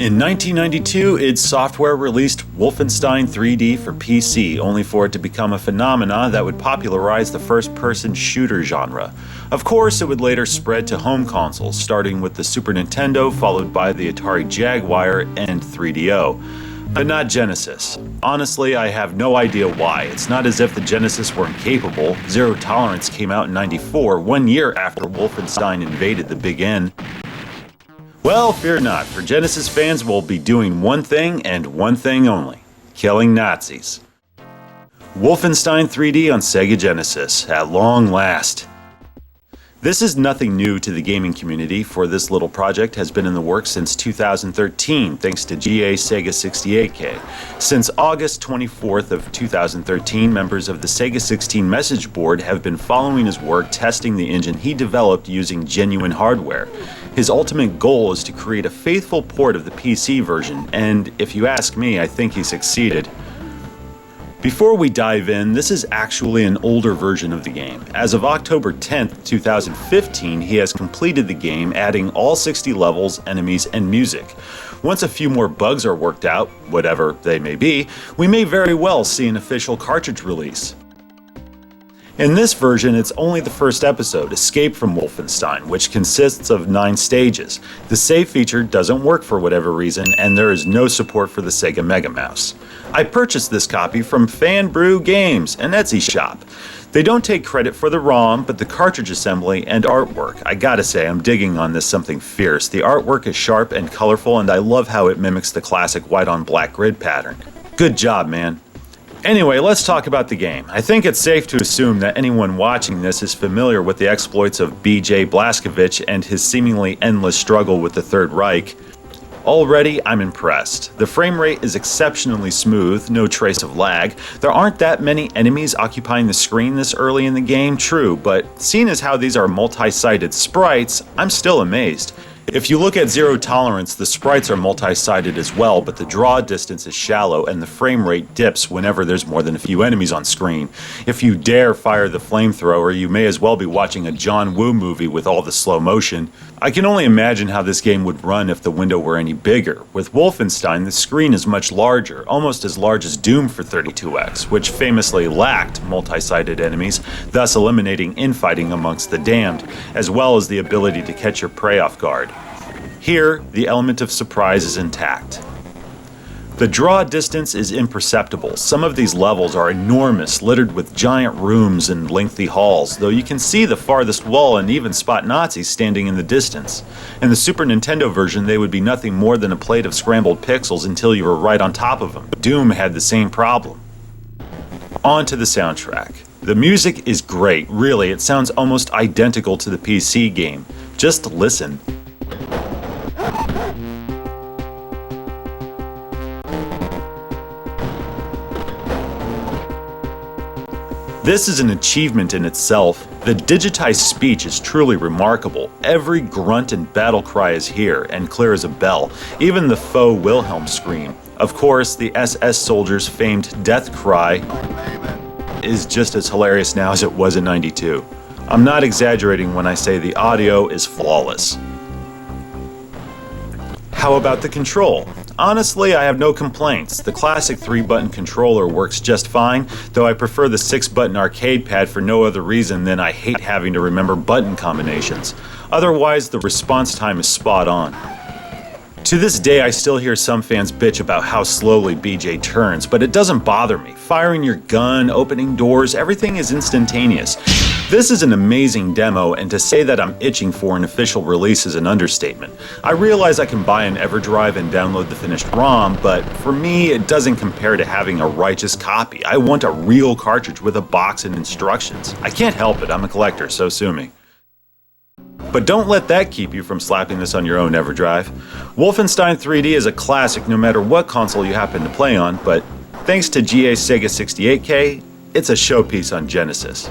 In 1992, id Software released Wolfenstein 3D for PC, only for it to become a phenomenon that would popularize the first-person shooter genre. Of course, it would later spread to home consoles, starting with the Super Nintendo, followed by the Atari Jaguar and 3DO. But not Genesis. Honestly, I have no idea why. It's not as if the Genesis were incapable. Zero Tolerance came out in '94, 1 year after Wolfenstein invaded the Big N. Well, fear not, for Genesis fans will be doing one thing and one thing only: killing Nazis. Wolfenstein 3D on Sega Genesis, at long last. This is nothing new to the gaming community, for this little project has been in the works since 2013, thanks to GA Sega 68K. Since August 24th of 2013, members of the Sega 16 message board have been following his work testing the engine he developed using genuine hardware. His ultimate goal is to create a faithful port of the PC version, and if you ask me, I think he succeeded. Before we dive in, this is actually an older version of the game. As of October 10th, 2015, he has completed the game, adding all 60 levels, enemies, and music. Once a few more bugs are worked out, whatever they may be, we may very well see an official cartridge release. In this version, it's only the first episode, Escape from Wolfenstein, which consists of 9 stages. The save feature doesn't work for whatever reason, and there is no support for the Sega Mega Mouse. I purchased this copy from FanBrew Games, an Etsy shop. They don't take credit for the ROM, but the cartridge assembly and artwork. I gotta say, I'm digging on this something fierce. The artwork is sharp and colorful, and I love how it mimics the classic white-on-black grid pattern. Good job, man. Anyway, let's talk about the game. I think it's safe to assume that anyone watching this is familiar with the exploits of B.J. Blazkowicz and his seemingly endless struggle with the Third Reich. Already, I'm impressed. The frame rate is exceptionally smooth, no trace of lag. There aren't that many enemies occupying the screen this early in the game, true, but seeing as how these are multi-sided sprites, I'm still amazed. If you look at Zero Tolerance, the sprites are multi-sided as well, but the draw distance is shallow and the frame rate dips whenever there's more than a few enemies on screen. If you dare fire the flamethrower, you may as well be watching a John Woo movie with all the slow motion. I can only imagine how this game would run if the window were any bigger. With Wolfenstein, the screen is much larger, almost as large as Doom for 32X, which famously lacked multi-sided enemies, thus eliminating infighting amongst the damned, as well as the ability to catch your prey off guard. Here, the element of surprise is intact. The draw distance is imperceptible. Some of these levels are enormous, littered with giant rooms and lengthy halls, though you can see the farthest wall and even spot Nazis standing in the distance. In the Super Nintendo version, they would be nothing more than a plate of scrambled pixels until you were right on top of them. Doom had the same problem. On to the soundtrack. The music is great, really. It sounds almost identical to the PC game. Just listen. This is an achievement in itself. The digitized speech is truly remarkable. Every grunt and battle cry is here, and clear as a bell, even the faux Wilhelm scream. Of course, the SS soldiers' famed death cry is just as hilarious now as it was in '92. I'm not exaggerating when I say the audio is flawless. How about the control? Honestly, I have no complaints. The classic 3-button controller works just fine, though I prefer the 6-button arcade pad for no other reason than I hate having to remember button combinations. Otherwise, the response time is spot on. To this day, I still hear some fans bitch about how slowly BJ turns, but it doesn't bother me. Firing your gun, opening doors, everything is instantaneous. This is an amazing demo, and to say that I'm itching for an official release is an understatement. I realize I can buy an EverDrive and download the finished ROM, but for me, it doesn't compare to having a righteous copy. I want a real cartridge with a box and instructions. I can't help it, I'm a collector, so sue me. But don't let that keep you from slapping this on your own EverDrive. Wolfenstein 3D is a classic no matter what console you happen to play on, but thanks to GA Sega 68K, it's a showpiece on Genesis.